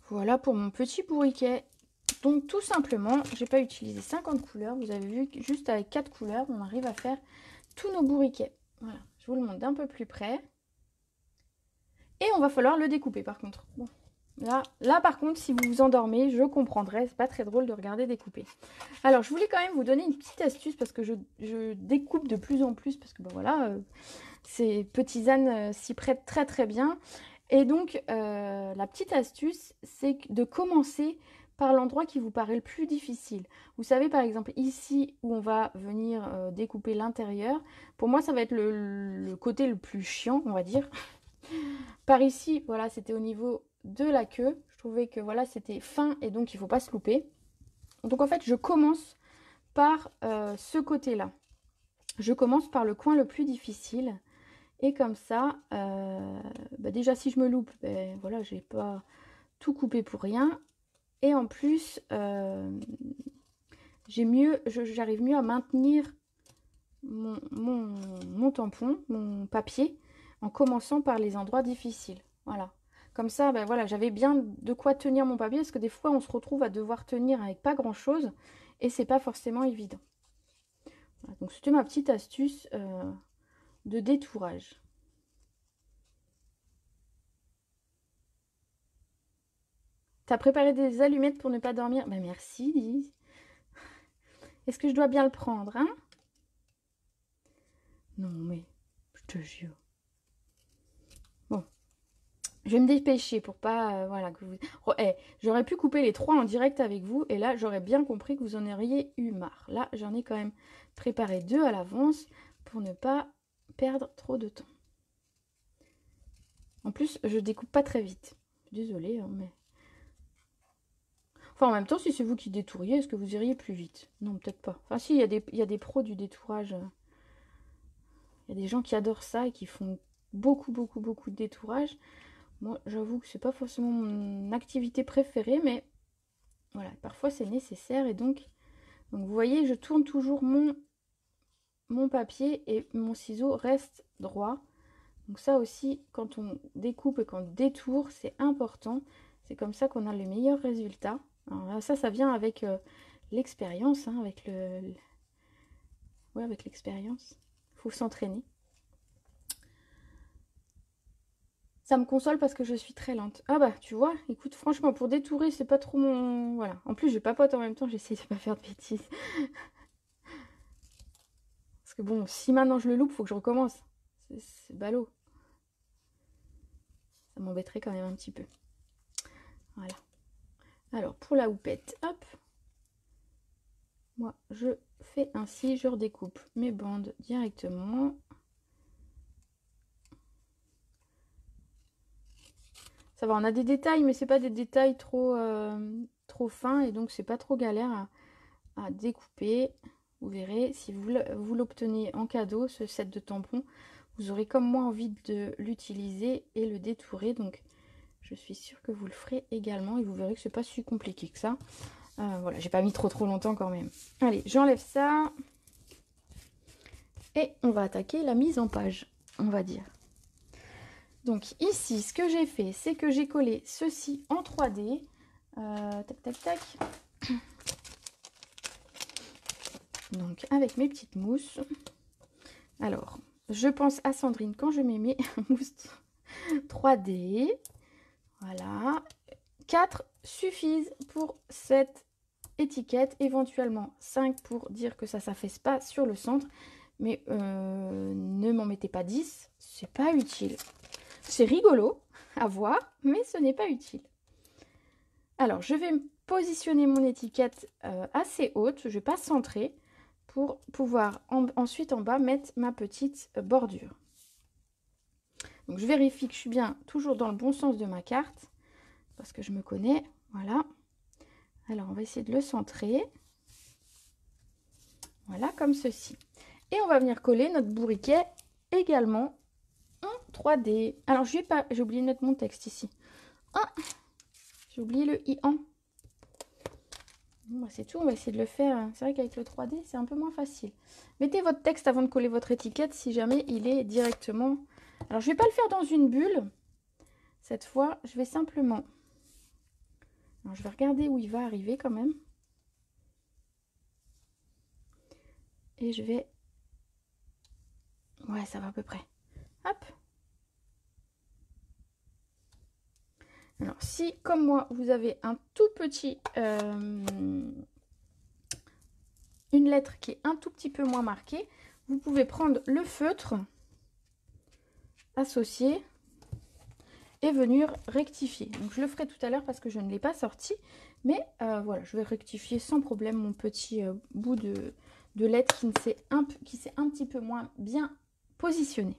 Voilà pour mon petit bourriquet. Donc tout simplement, j'ai pas utilisé 50 couleurs. Vous avez vu que juste avec 4 couleurs, on arrive à faire tous nos bourriquets. Voilà, je vous le montre d'un peu plus près. Et on va falloir le découper par contre. Bon, là par contre, si vous vous endormez, je comprendrai. C'est pas très drôle de regarder découper. Alors, je voulais quand même vous donner une petite astuce parce que je découpe de plus en plus. Parce que ben voilà, Ces petits ânes s'y prêtent très très bien. Et donc, la petite astuce, c'est de commencer par l'endroit qui vous paraît le plus difficile. Vous savez, par exemple, ici où on va venir découper l'intérieur, pour moi, ça va être le côté le plus chiant, on va dire. Par ici, voilà, c'était au niveau de la queue. Je trouvais que voilà, c'était fin et donc il ne faut pas se louper. Donc en fait, je commence par ce côté-là. Je commence par le coin le plus difficile. Et comme ça, déjà si je me loupe, voilà, j'ai pas tout coupé pour rien. Et en plus, j'arrive mieux à maintenir mon tampon, mon papier, en commençant par les endroits difficiles. Voilà. Comme ça, voilà, j'avais bien de quoi tenir mon papier, parce que des fois, on se retrouve à devoir tenir avec pas grand-chose, et c'est pas forcément évident. Voilà, donc, c'était ma petite astuce de détourage. T'as préparé des allumettes pour ne pas dormir? Ben merci, Lise. Est-ce que je dois bien le prendre, hein? Non, mais je te jure. Bon, je vais me dépêcher pour pas... voilà, que vous... Oh, j'aurais pu couper les 3 en direct avec vous, et là, j'aurais bien compris que vous en auriez eu marre. Là, j'en ai quand même préparé 2 à l'avance pour ne pas perdre trop de temps. En plus, je découpe pas très vite. Désolée, hein, mais... Enfin, en même temps, si c'est vous qui détouriez, est-ce que vous iriez plus vite? Non, peut-être pas. Enfin, si, il y a des pros du détourage. Il y a des gens qui adorent ça et qui font beaucoup de détourage. Moi, j'avoue que c'est pas forcément mon activité préférée, mais voilà, parfois c'est nécessaire. Et donc, vous voyez, je tourne toujours mon papier et mon ciseau reste droit. Donc ça aussi, quand on découpe et qu'on détourne, c'est important. C'est comme ça qu'on a le meilleur résultat. Alors là, ça vient avec l'expérience, hein, avec ouais, avec l'expérience. Il faut s'entraîner. Ça me console parce que je suis très lente. Ah bah, tu vois, écoute, franchement, pour détourer, c'est pas trop mon... Voilà. En plus, je papote en même temps, j'essaie de pas faire de bêtises. Parce que bon, si maintenant je le loupe, faut que je recommence. C'est ballot. Ça m'embêterait quand même un petit peu. Voilà. Alors, pour la houppette, hop. Moi, je fais ainsi, je redécoupe mes bandes directement. Ça va, on a des détails, mais c'est pas des détails trop fins, et donc c'est pas trop galère à découper. Vous verrez, si vous l'obtenez en cadeau, ce set de tampons, vous aurez comme moi envie de l'utiliser et le détourer. Donc, je suis sûre que vous le ferez également et vous verrez que c'est pas si compliqué que ça. Voilà, j'ai pas mis trop longtemps quand même. Allez, j'enlève ça. Et on va attaquer la mise en page, on va dire. Donc ici, ce que j'ai fait, c'est que j'ai collé ceci en 3D. Tac, tac, tac. Donc avec mes petites mousses. Alors, je pense à Sandrine quand je mets mes mousses 3D. Voilà. 4 suffisent pour cette étiquette. Éventuellement 5 pour dire que ça s'affaisse pas sur le centre. Mais ne m'en mettez pas 10. C'est pas utile. C'est rigolo à voir, mais ce n'est pas utile. Alors, je vais positionner mon étiquette assez haute. Je ne vais pas centrer pour pouvoir ensuite en bas mettre ma petite bordure. Donc, je vérifie que je suis bien toujours dans le bon sens de ma carte parce que je me connais. Voilà. Alors, on va essayer de le centrer. Voilà, comme ceci. Et on va venir coller notre bourriquet également en 3D. Alors, j'ai oublié de mettre mon texte ici. Ah, j'ai oublié le i-an. Bon, bah, c'est tout, on va essayer de le faire. C'est vrai qu'avec le 3D, c'est un peu moins facile. Mettez votre texte avant de coller votre étiquette si jamais il est directement... Alors, je ne vais pas le faire dans une bulle. Cette fois, je vais simplement... Alors, je vais regarder où il va arriver quand même. Et je vais... Ouais, ça va à peu près. Hop. Alors, si, comme moi, vous avez un tout petit... une lettre qui est un tout petit peu moins marquée, vous pouvez prendre le feutre associer et venir rectifier. Donc je le ferai tout à l'heure parce que je ne l'ai pas sorti. Mais voilà, je vais rectifier sans problème mon petit bout de lettre qui s'est un petit peu moins bien positionné.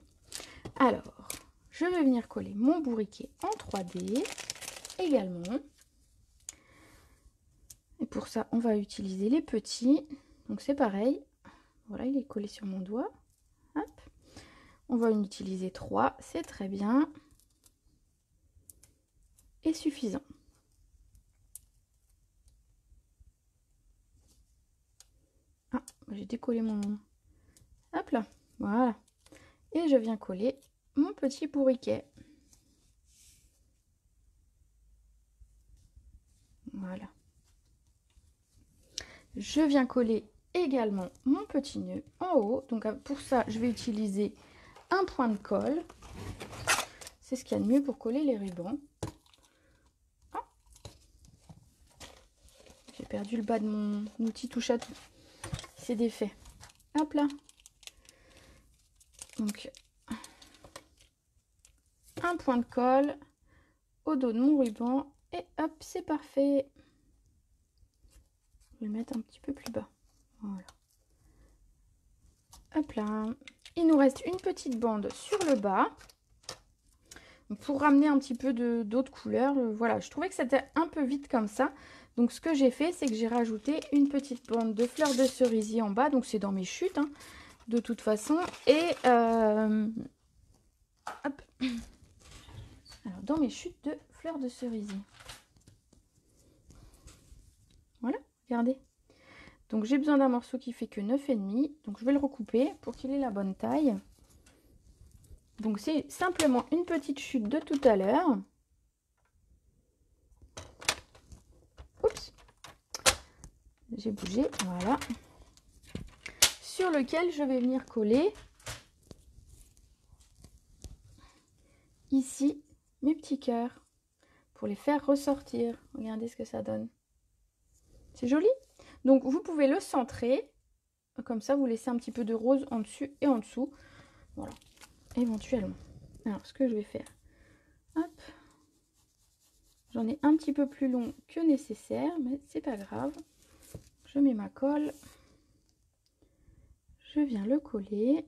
Alors, je vais venir coller mon bourriquet en 3D également. Et pour ça, on va utiliser les petits. Donc c'est pareil. Voilà, il est collé sur mon doigt. Hop. On va en utiliser 3, c'est très bien. Et suffisant. Ah, j'ai décollé mon... Hop là, voilà. Et je viens coller mon petit bourriquet. Voilà. Je viens coller également mon petit nœud en haut. Donc pour ça, je vais utiliser un point de colle. C'est ce qu'il y a de mieux pour coller les rubans. Ah. J'ai perdu le bas de mon outil touche à tout. C'est défait. Hop là. Donc un point de colle au dos de mon ruban. Et hop, c'est parfait. Je vais le mettre un petit peu plus bas. Voilà. Hop là. Il nous reste une petite bande sur le bas. Pour ramener un petit peu d'autres couleurs. Voilà, je trouvais que c'était un peu vite comme ça. Donc ce que j'ai fait, c'est que j'ai rajouté une petite bande de fleurs de cerisier en bas. Donc c'est dans mes chutes, hein, de toute façon. Et hop. Alors dans mes chutes de fleurs de cerisier. Voilà, regardez. Donc j'ai besoin d'un morceau qui fait que 9,5. Donc je vais le recouper pour qu'il ait la bonne taille. Donc c'est simplement une petite chute de tout à l'heure. Oups. J'ai bougé, voilà. Sur lequel je vais venir coller ici mes petits cœurs pour les faire ressortir. Regardez ce que ça donne. C'est joli. Donc vous pouvez le centrer. Comme ça, vous laissez un petit peu de rose en dessus et en dessous. Voilà, éventuellement. Alors, ce que je vais faire, hop, j'en ai un petit peu plus long que nécessaire, mais c'est pas grave. Je mets ma colle. Je viens le coller.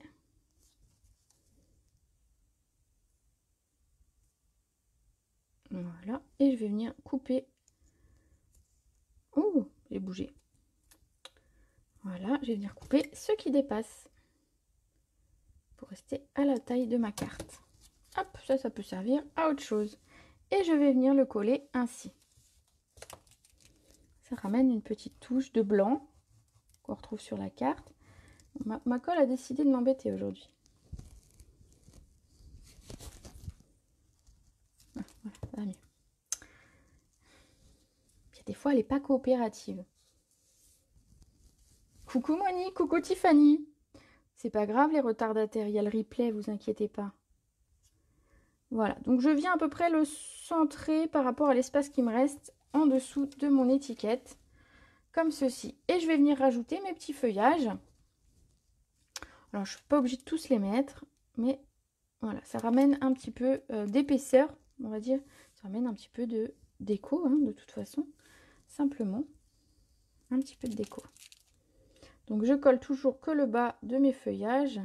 Voilà, et je vais venir couper. Oh, j'ai bougé. Voilà, je vais venir couper ce qui dépasse pour rester à la taille de ma carte. Hop, ça peut servir à autre chose. Et je vais venir le coller ainsi. Ça ramène une petite touche de blanc qu'on retrouve sur la carte. Ma colle a décidé de m'embêter aujourd'hui. Voilà, ça va mieux. Puis, des fois, elle n'est pas coopérative. Coucou Monique, coucou Tiffany. C'est pas grave les retardataires, il y a le replay, vous inquiétez pas. Voilà, donc je viens à peu près le centrer par rapport à l'espace qui me reste en dessous de mon étiquette. Comme ceci. Et je vais venir rajouter mes petits feuillages. Alors, je ne suis pas obligée de tous les mettre, mais voilà, ça ramène un petit peu d'épaisseur, on va dire. Ça ramène un petit peu de déco, hein, de toute façon. Simplement, un petit peu de déco. Donc, je colle toujours que le bas de mes feuillages.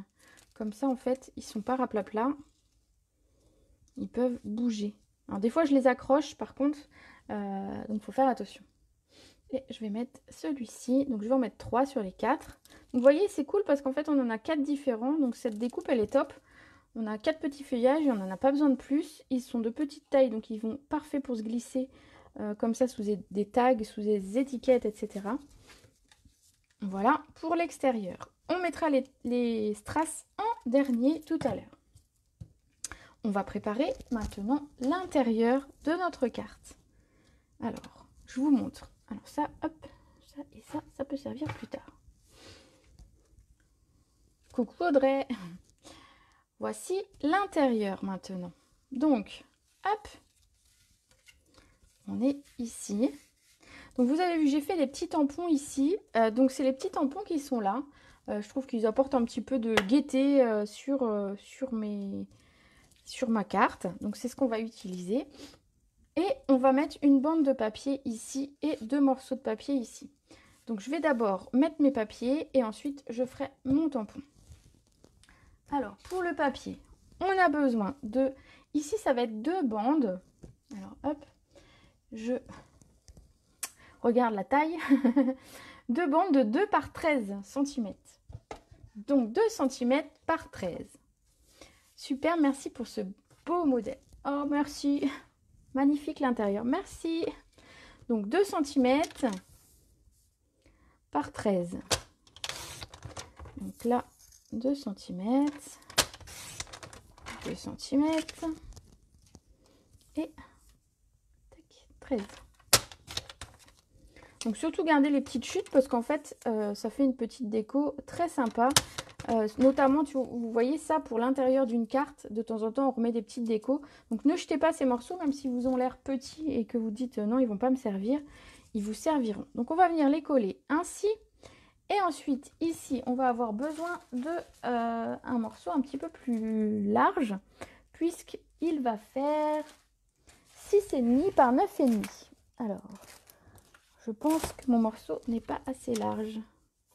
Comme ça, en fait, ils ne sont pas raplapla. Ils peuvent bouger. Alors, des fois, je les accroche, par contre, donc il faut faire attention. Et je vais mettre celui-ci. Donc, je vais en mettre 3 sur les 4. Donc, vous voyez, c'est cool parce qu'en fait, on en a 4 différents. Donc, cette découpe, elle est top. On a 4 petits feuillages et on n'en a pas besoin de plus. Ils sont de petite taille, donc ils vont parfaits pour se glisser comme ça sous des tags, sous des étiquettes, etc. Voilà pour l'extérieur. On mettra les strass en dernier tout à l'heure. On va préparer maintenant l'intérieur de notre carte. Alors, je vous montre. Alors ça, hop, ça et ça peut servir plus tard. Coucou Audrey. Voici l'intérieur maintenant. Donc, hop, on est ici. Donc vous avez vu, j'ai fait des petits tampons ici. Donc c'est les petits tampons qui sont là. Je trouve qu'ils apportent un petit peu de gaieté sur sur ma carte. Donc c'est ce qu'on va utiliser. Et on va mettre une bande de papier ici et 2 morceaux de papier ici. Donc je vais d'abord mettre mes papiers et ensuite je ferai mon tampon. Alors pour le papier, on a besoin de... Ici ça va être 2 bandes. Alors hop, je regarde la taille. 2 bandes de 2 par 13 cm. Donc 2 cm par 13. Super, merci pour ce beau modèle. Oh merci. Magnifique l'intérieur, merci. Donc 2 cm par 13. Donc là, 2 cm, 2 cm et tac, 13. Donc surtout gardez les petites chutes parce qu'en fait, ça fait une petite déco très sympa. Notamment, vous voyez ça pour l'intérieur d'une carte. De temps en temps, on remet des petites décos. Donc ne jetez pas ces morceaux, même si vous ont l'air petits et que vous dites non, ils vont pas me servir. Ils vous serviront. Donc on va venir les coller ainsi. Et ensuite, ici, on va avoir besoin de un morceau un petit peu plus large, puisqu'il va faire 6,5 par 9,5. Alors, je pense que mon morceau n'est pas assez large.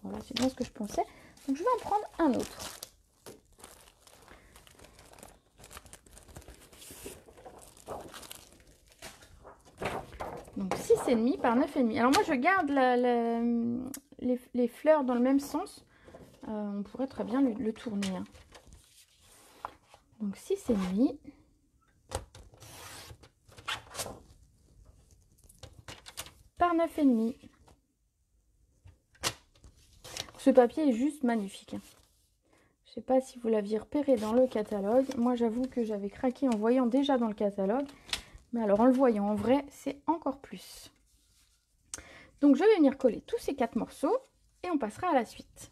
Voilà, c'est bien ce que je pensais. Donc je vais en prendre un autre. Donc 6,5 par 9,5. Alors moi je garde les fleurs dans le même sens. On pourrait très bien le tourner. Hein. Donc 6,5 par 9,5. Ce papier est juste magnifique. Hein. Je ne sais pas si vous l'aviez repéré dans le catalogue. Moi j'avoue que j'avais craqué en voyant déjà dans le catalogue. Mais alors en le voyant en vrai, c'est encore plus. Donc je vais venir coller tous ces 4 morceaux et on passera à la suite.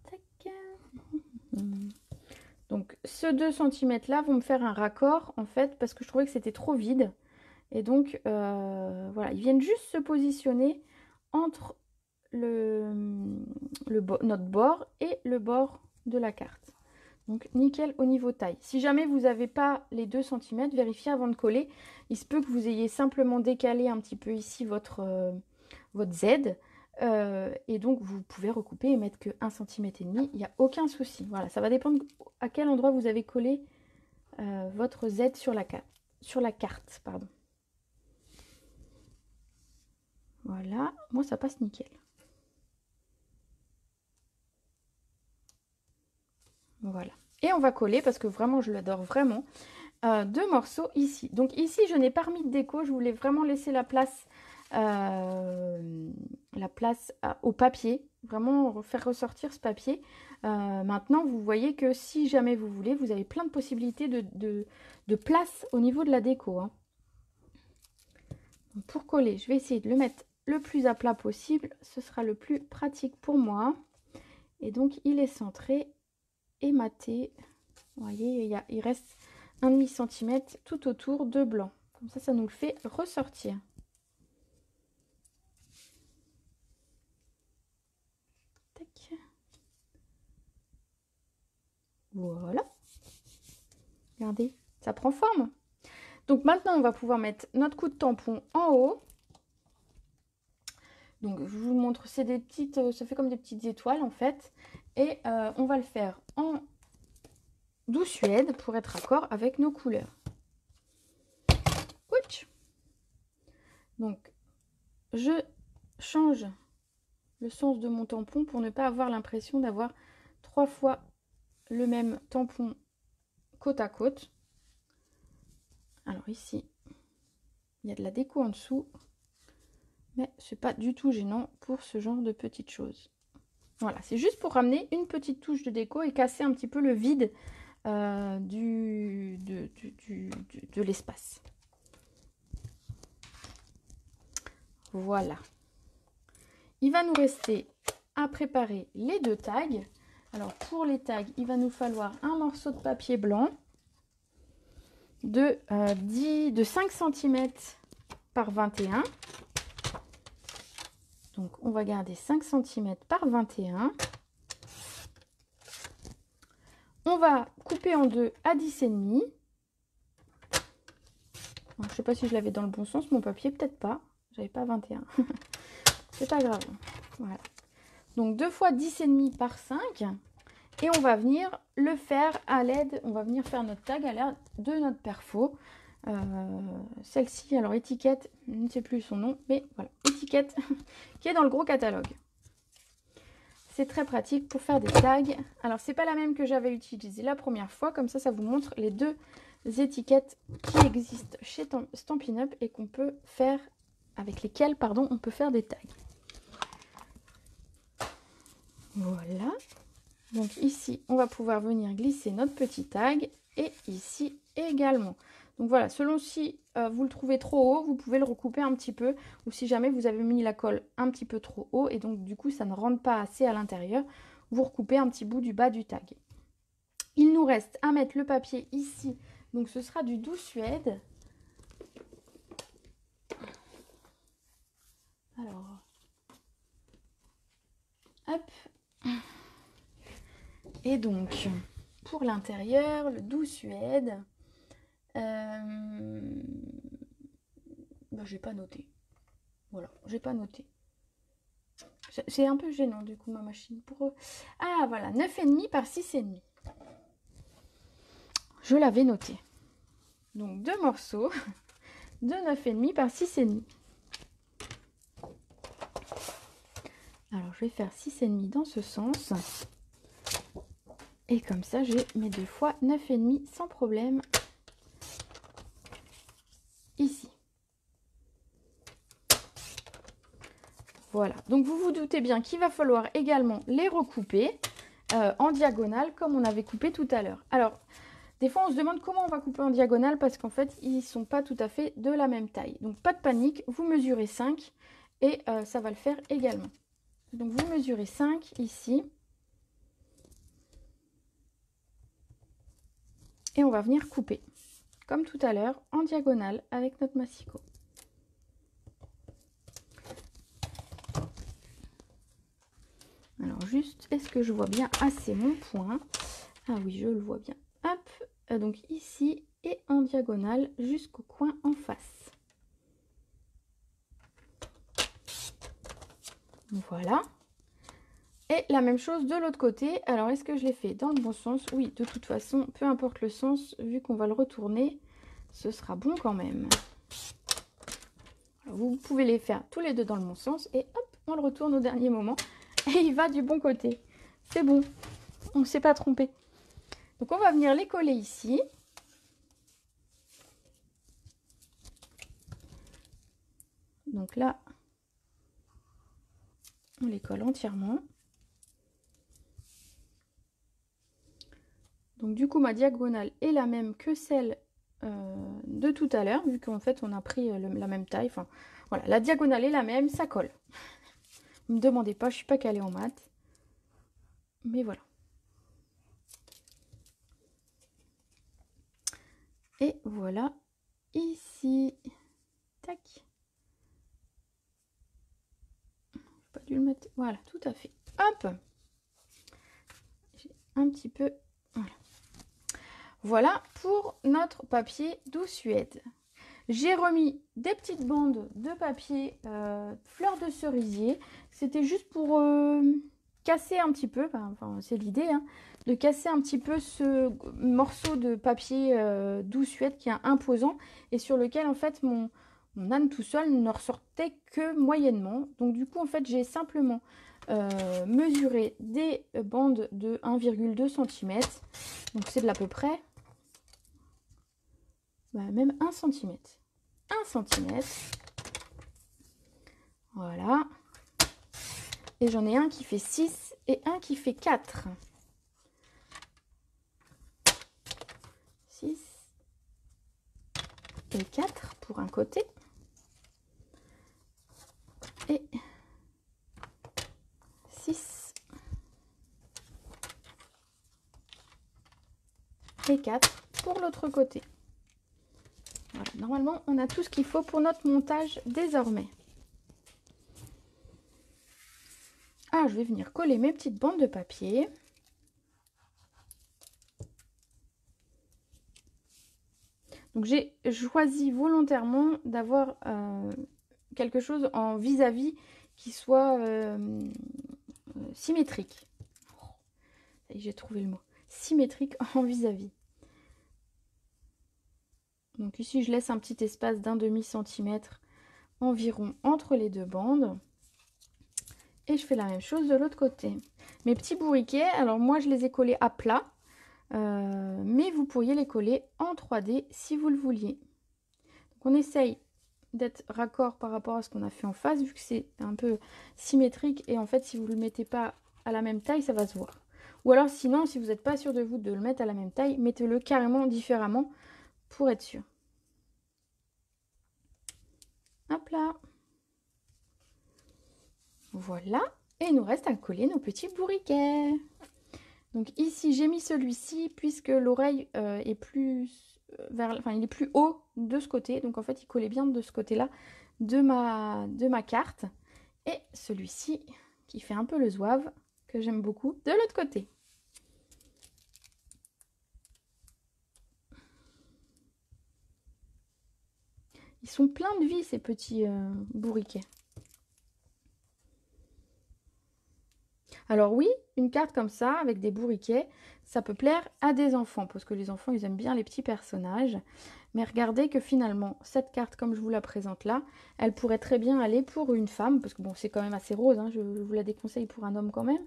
Tac. Donc ce 2 cm là vont me faire un raccord en fait parce que je trouvais que c'était trop vide. Et donc voilà, ils viennent juste se positionner entre notre bord et le bord de la carte. Donc nickel au niveau taille. Si jamais vous n'avez pas les 2 cm, vérifiez avant de coller. Il se peut que vous ayez simplement décalé un petit peu ici votre Z. Et donc vous pouvez recouper et mettre que 1,5 cm. Il n'y a aucun souci. Voilà, ça va dépendre à quel endroit vous avez collé votre Z sur la carte. Pardon. Voilà, moi ça passe nickel. Voilà. Et on va coller parce que vraiment je l'adore vraiment. 2 morceaux ici. Donc ici je n'ai pas remis de déco, je voulais vraiment laisser la place au papier, vraiment faire ressortir ce papier. Maintenant vous voyez que si jamais vous voulez, vous avez plein de possibilités de place au niveau de la déco. Hein. Donc, pour coller, je vais essayer de le mettre le plus à plat possible, ce sera le plus pratique pour moi. Et donc il est centré et maté. Vous voyez, il reste 1,5 cm tout autour de blanc. Comme ça nous le fait ressortir. Tac. Voilà. Regardez, ça prend forme. Donc maintenant, on va pouvoir mettre notre coup de tampon en haut. Donc je vous montre, c'est des petites, ça fait comme des petites étoiles en fait. Et on va le faire en doux suède pour être raccord avec nos couleurs. Ouch. Donc je change le sens de mon tampon pour ne pas avoir l'impression d'avoir 3 fois le même tampon côte à côte. Alors ici, il y a de la déco en dessous, mais c'est pas du tout gênant pour ce genre de petites choses. Voilà, c'est juste pour ramener une petite touche de déco et casser un petit peu le vide de l'espace. Voilà. Il va nous rester à préparer les 2 tags. Alors pour les tags, il va nous falloir un morceau de papier blanc de 5 cm par 21. Donc on va garder 5 cm par 21. On va couper en deux à 10,5. Je ne sais pas si je l'avais dans le bon sens, mon papier, peut-être pas. J'avais pas 21. C'est pas grave. Voilà. Donc 2 fois 10,5 par 5. Et on va venir le faire à l'aide, on va venir faire notre tag à l'aide de notre perfo. Celle-ci, alors étiquette, je ne sais plus son nom, mais voilà, étiquette qui est dans le gros catalogue. C'est très pratique pour faire des tags. Alors, c'est pas la même que j'avais utilisée la première fois. Comme ça vous montre les deux étiquettes qui existent chez Stampin' Up et qu'on peut faire, avec lesquelles, pardon, on peut faire des tags. Voilà. Donc ici, on va pouvoir venir glisser notre petit tag et ici également. Donc voilà, selon si vous le trouvez trop haut, vous pouvez le recouper un petit peu, ou si jamais vous avez mis la colle un petit peu trop haut et donc du coup ça ne rentre pas assez à l'intérieur, vous recoupez un petit bout du bas du tag. Il nous reste à mettre le papier ici, donc ce sera du doux suède. Alors, hop. Et donc, pour l'intérieur, le doux suède, j'ai pas noté. Voilà, j'ai pas noté. C'est un peu gênant du coup ma machine. Ah voilà, 9,5 par 6,5. Je l'avais noté. Donc 2 morceaux de 9,5 par 6,5. Alors je vais faire 6,5 dans ce sens. Et comme ça j'ai mes 2 fois 9,5 sans problème. Ici. Voilà, donc vous vous doutez bien qu'il va falloir également les recouper en diagonale comme on avait coupé tout à l'heure. Alors, des fois on se demande comment on va couper en diagonale parce qu'en fait ils ne sont pas tout à fait de la même taille. Donc pas de panique, vous mesurez 5 et ça va le faire également. Donc vous mesurez 5 ici. Et on va venir couper, comme tout à l'heure, en diagonale avec notre massicot. Alors juste, est-ce que je vois bien assez mon point? Ah oui, je le vois bien. Hop, donc ici et en diagonale jusqu'au coin en face. Voilà. Et la même chose de l'autre côté. Alors, est-ce que je l'ai fait dans le bon sens? Oui, de toute façon, peu importe le sens, vu qu'on va le retourner, ce sera bon quand même. Alors, vous pouvez les faire tous les deux dans le bon sens et hop, on le retourne au dernier moment. Et il va du bon côté. C'est bon, on ne s'est pas trompé. Donc on va venir les coller ici. Donc là, on les colle entièrement. Donc du coup, ma diagonale est la même que celle de tout à l'heure, vu qu'en fait, on a pris la même taille. Enfin, voilà, la diagonale est la même, ça colle. Ne me demandez pas, je ne suis pas calée en maths. Mais voilà. Et voilà, ici. Tac. Pas dû le mettre. Voilà, tout à fait. Hop. J'ai un petit peu. Voilà. Voilà pour notre papier doux suède. J'ai remis des petites bandes de papier fleurs de cerisier. C'était juste pour casser un petit peu, enfin c'est l'idée, hein, de casser un petit peu ce morceau de papier doux suède qui est imposant et sur lequel en fait mon âne tout seul ne ressortait que moyennement. Donc du coup en fait j'ai simplement mesuré des bandes de 1,2 cm. Donc c'est de l'à peu près même 1 cm. 1 cm. Voilà. Et j'en ai un qui fait 6 et un qui fait 4. 6 et 4 pour un côté. Et 6 et 4 pour l'autre côté. Voilà, normalement, on a tout ce qu'il faut pour notre montage désormais. Ah, je vais venir coller mes petites bandes de papier. Donc j'ai choisi volontairement d'avoir quelque chose en vis-à-vis qui soit symétrique. J'ai trouvé le mot. Symétrique en vis-à-vis. Donc ici, je laisse un petit espace d'un demi-centimètre environ entre les deux bandes. Et je fais la même chose de l'autre côté. Mes petits bourriquets, alors moi, je les ai collés à plat. Mais vous pourriez les coller en 3D si vous le vouliez. Donc on essaye d'être raccord par rapport à ce qu'on a fait en face, vu que c'est un peu symétrique. Et en fait, si vous ne le mettez pas à la même taille, ça va se voir. Ou alors sinon, si vous n'êtes pas sûr de vous de le mettre à la même taille, mettez-le carrément différemment pour être sûr. Hop là. Voilà. Et il nous reste à coller nos petits bourriquets. Donc ici, j'ai mis celui-ci puisque l'oreille est plus il est plus haut de ce côté. Donc en fait, il collait bien de ce côté-là de ma carte. Et celui-ci qui fait un peu le zouave, que j'aime beaucoup, de l'autre côté. Ils sont pleins de vie, ces petits bourriquets. Alors oui, une carte comme ça, avec des bourriquets, ça peut plaire à des enfants, parce que les enfants, ils aiment bien les petits personnages. Mais regardez que finalement, cette carte, comme je vous la présente là, elle pourrait très bien aller pour une femme, parce que bon, c'est quand même assez rose, hein, je vous la déconseille pour un homme quand même.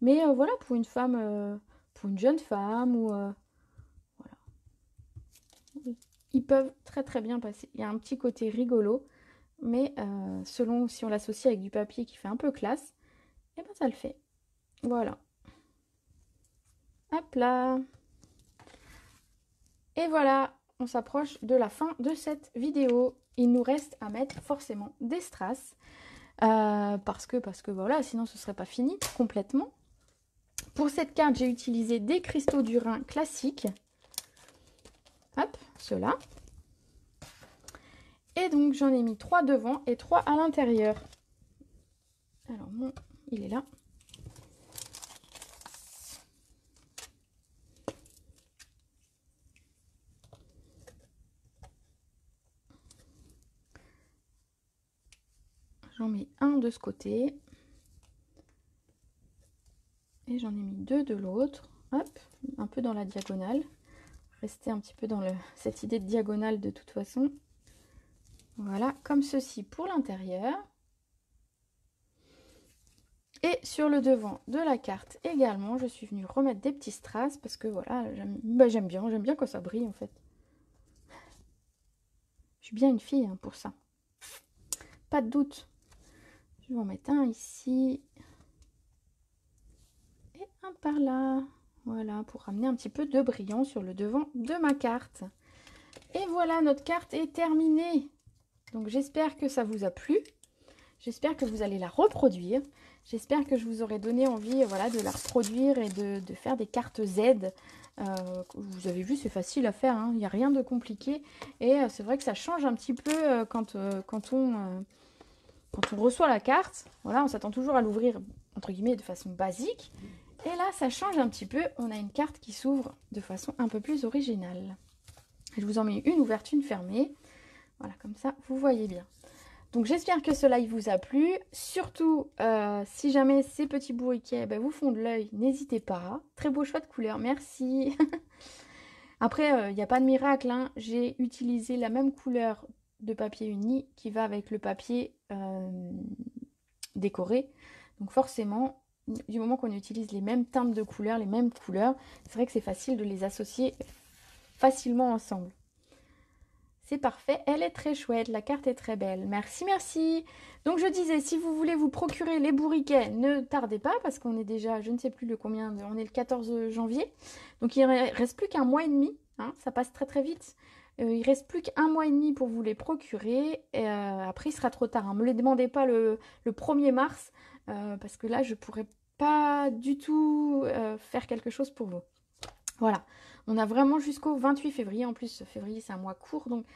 Mais voilà, pour une femme, pour une jeune femme, ou voilà. Ils peuvent très très bien passer. Il y a un petit côté rigolo, mais selon si on l'associe avec du papier qui fait un peu classe, et ben ça le fait. Voilà. Hop là. Et voilà, on s'approche de la fin de cette vidéo. Il nous reste à mettre forcément des strass. Parce que voilà, sinon ce serait pas fini complètement. Pour cette carte, j'ai utilisé des cristaux du Rhin classiques. Hop, ceux-là. Et donc j'en ai mis 3 devant et 3 à l'intérieur. Alors bon, il est là. J'en mets un de ce côté. Et j'en ai mis 2 de l'autre. Hop, un peu dans la diagonale. Rester un petit peu dans cette idée de diagonale de toute façon. Voilà, comme ceci pour l'intérieur. Et sur le devant de la carte également, je suis venue remettre des petits strass parce que voilà, j'aime bien quand ça brille en fait. Je suis bien une fille hein, pour ça. Pas de doute. Je vais en mettre un ici. Et un par là. Voilà, pour ramener un petit peu de brillant sur le devant de ma carte. Et voilà, notre carte est terminée. Donc j'espère que ça vous a plu. J'espère que vous allez la reproduire. J'espère que je vous aurai donné envie voilà, de la reproduire et de faire des cartes Z. Vous avez vu, c'est facile à faire. Hein. Il n'y a rien de compliqué. Et c'est vrai que ça change un petit peu quand on reçoit la carte. Voilà, on s'attend toujours à l'ouvrir, entre guillemets, de façon basique. Et là, ça change un petit peu. On a une carte qui s'ouvre de façon un peu plus originale. Je vous en mets une ouverte, une fermée. Voilà, comme ça, vous voyez bien. Donc j'espère que ce live vous a plu. Surtout, si jamais ces petits bourriquets vous font de l'œil, n'hésitez pas. Très beau choix de couleur, merci. Après, il n'y a pas de miracle. Hein. J'ai utilisé la même couleur de papier uni qui va avec le papier décoré. Donc forcément, du moment qu'on utilise les mêmes teintes de couleurs, les mêmes couleurs, c'est vrai que c'est facile de les associer facilement ensemble. C'est parfait, elle est très chouette, la carte est très belle. Merci, merci. Donc je disais, si vous voulez vous procurer les bourriquets, ne tardez pas parce qu'on est déjà, je ne sais plus le combien, on est le 14 janvier. Donc il ne reste plus qu'un mois et demi, hein, ça passe très très vite. Il reste plus qu'un mois et demi pour vous les procurer. Et, après, il sera trop tard. Hein. Ne me les demandez pas le 1er mars parce que là, je ne pourrai pas du tout faire quelque chose pour vous. Voilà, on a vraiment jusqu'au 28 février. En plus, février, c'est un mois court. Donc,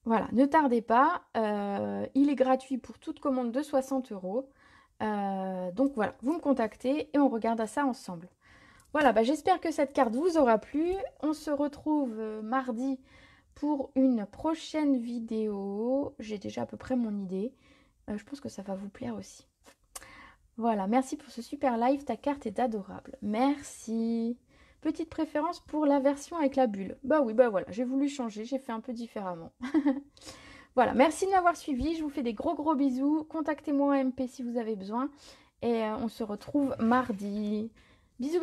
voilà, ne tardez pas. Il est gratuit pour toute commande de 60 €. Donc, voilà, vous me contactez et on regarde à ça ensemble. Voilà, j'espère que cette carte vous aura plu. On se retrouve mardi pour une prochaine vidéo. J'ai déjà à peu près mon idée. Je pense que ça va vous plaire aussi. Voilà, merci pour ce super live. Ta carte est adorable. Merci. Petite préférence pour la version avec la bulle. Bah oui, bah voilà, j'ai voulu changer, j'ai fait un peu différemment. Voilà, merci de m'avoir suivi. Je vous fais des gros bisous. Contactez-moi en MP si vous avez besoin. Et on se retrouve mardi. Bisous.